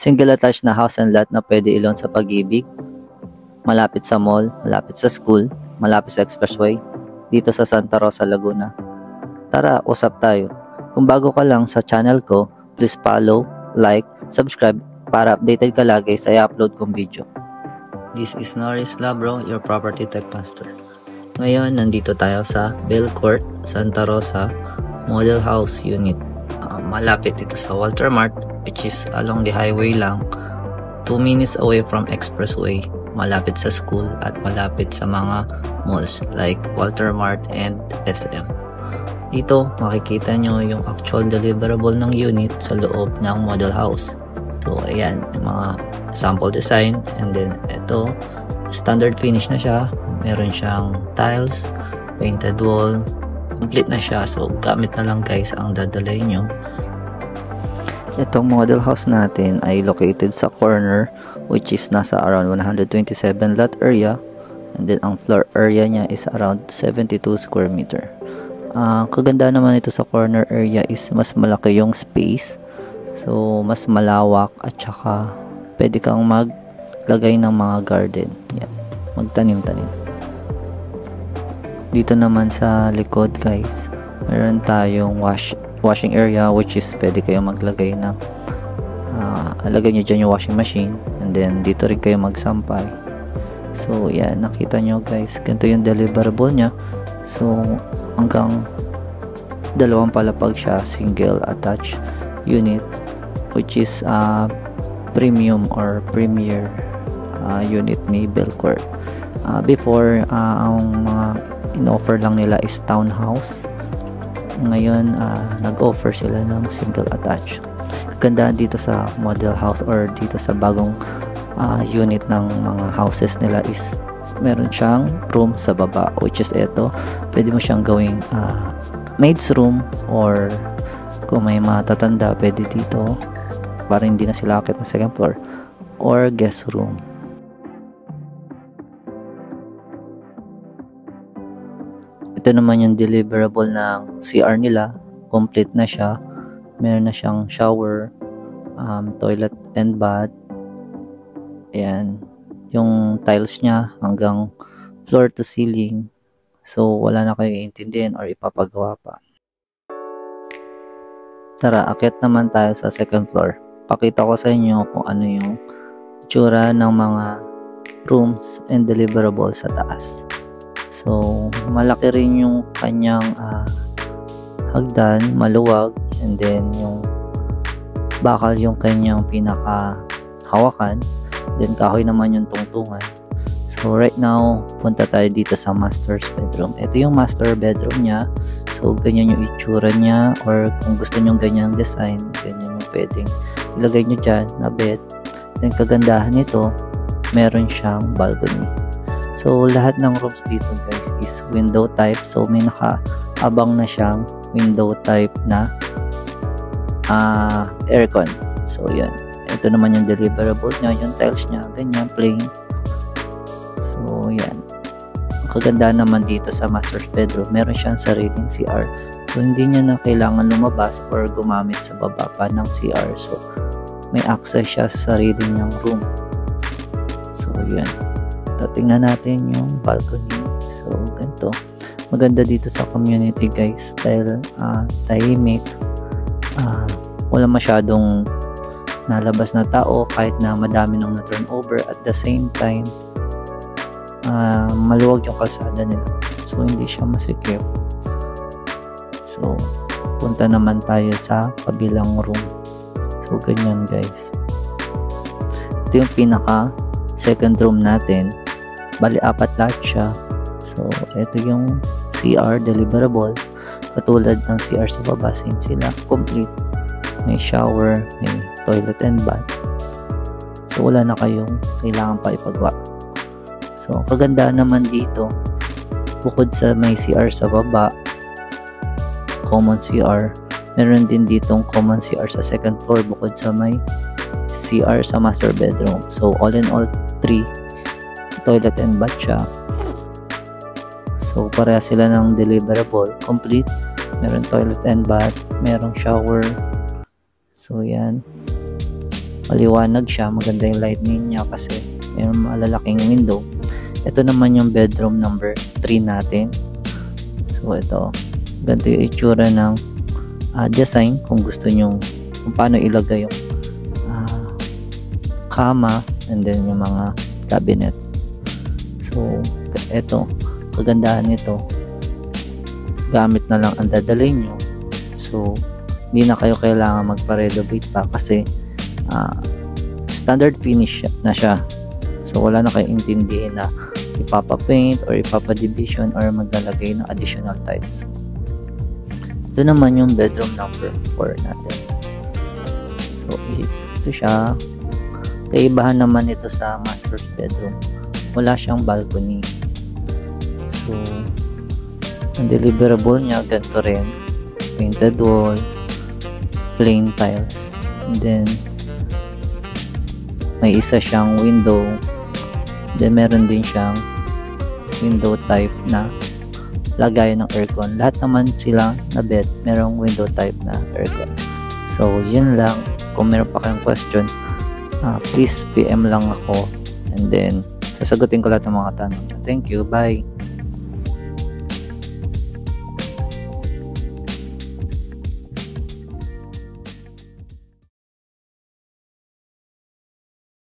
Single attached na house and lot na pwede i-loan sa Pag-ibig. Malapit sa mall, malapit sa school, malapit sa expressway, dito sa Santa Rosa, Laguna. Tara, usap tayo. Kung bago ka lang sa channel ko, please follow, like, subscribe para updated ka lagi sa i-upload kong video. This is Norris Labro, your property tech master. Ngayon, nandito tayo sa Belcourt, Santa Rosa, Model House Unit. Malapit dito sa Walter Mart, which is along the highway lang, 2 minutes away from expressway, malapit sa school at malapit sa mga malls like Walter Mart and SM. Dito, makikita nyo yung actual deliverable ng unit sa loob ng model house. So, ayan, yung mga sample design, and then ito, standard finish na siya. Meron siyang tiles, painted wall, complete na siya. So, gamit na lang guys ang dadalay nyo. Itong model house natin ay located sa corner, which is nasa around 127 lot area, and then ang floor area niya is around 72 square meter. Kaganda naman ito sa corner area is mas malaki yung space, so mas malawak, at saka pwede kang maglagay ng mga garden. Yan, magtanim-tanim. Dito naman sa likod guys, meron tayong washing area, which is pwede kayo maglagay ng alagay nyo dyan yung washing machine, and then dito rin kayo magsampay. So yan, nakita nyo guys, ganito yung deliverable nya. So hanggang 2 palapag siya, single attached unit, which is premium or premier unit ni Belcourt. Before, ang mga in-offer lang nila is townhouse. Ngayon, nag-offer sila ng single attached. Kaganda dito sa model house or dito sa bagong unit ng mga houses nila is meron siyang room sa baba, which is ito. Pwede mo siyang gawing maid's room, or kung may matatanda, pwede dito para hindi na sila akit ng second floor, or guest room. Ito naman yung deliverable ng CR nila. Complete na siya. Meron na siyang shower, toilet and bath. Ayan. Yung tiles niya hanggang floor to ceiling. So, wala na kayo iintindihin or ipapagawa pa. Tara, akyat naman tayo sa second floor. Pakita ko sa inyo kung ano yung itsura ng mga rooms and deliverables sa taas. So, malaki rin yung kanyang hagdan, maluwag, and then yung bakal yung kanyang pinaka-hawakan, then kahoy naman yung tungtungan. So, right now, punta tayo dito sa master's bedroom. Ito yung master bedroom niya. So, ganyan yung itsura niya, or kung gusto nyo ganyan design, ganyan yung pwedeng ilagay nyo dyan na bed. Then, kagandahan nito, meron siyang balcony. So, lahat ng rooms dito guys is window type. So, may nakaabang na siyang window type na aircon. So, yan. Ito naman yung deliverable niya. Yung tiles niya, ganyan, plain. So, yan. Ang kaganda naman dito sa master's bedroom, meron siyang sariling CR. So, hindi niya na kailangan lumabas or gumamit sa baba pa ng CR. So, may access siya sa sarili niyang room. So, yan. Tingnan natin yung balcony. So, ganito. Maganda dito sa community guys, dahil tahimik. Wala masyadong nalabas na tao kahit na madami nang na-turnover. At the same time, maluwag yung kalsada nila. So, hindi siya masikip. So, punta naman tayo sa kabilang room. So, ganyan guys. Ito yung pinaka second room natin. Bali, 4 lahat siya. So, ito yung CR deliverable. Katulad ng CR sa baba, same sila. Complete. May shower, may toilet and bath. So, wala na kayong kailangan pa ipagawa. So, kaganda naman dito, bukod sa may CR sa baba, common CR, meron din ditong common CR sa second floor bukod sa may CR sa master bedroom. So, all in all, 3 toilet and bath siya. So, pareha sila ng deliverable. Complete. Meron toilet and bath. Merong shower. So, yan. maliwanag siya, maganda yung lightning niya kasi may malalaking window. Ito naman yung bedroom number 3 natin. So ito, ganito yung itsura ng design kung gusto nyo kung paano ilagay yung kama and then yung mga cabinet. So ito, kagandahan nito, gamit na lang ang dadalhin nyo. So hindi na kayo kailangan magpa-renovate pa kasi standard finish na siya. So wala na kayong intindihin na ipapa-paint or ipapa-division or maglalagay ng additional tiles. Ito naman yung bedroom number 4 natin. So ito siya. Kaibahan naman ito sa master's bedroom. Wala siyang balcony. So ang deliverable niya ganito rin. Painted wall, plain tiles, and then may isa siyang window, then meron din siyang window type na lagayan ng aircon. Lahat naman sila na bed merong window type na aircon. So yun lang. Kung meron pa kayong question, please PM lang ako and then sasagutin ko lahat ng mga tanong. Thank you, bye.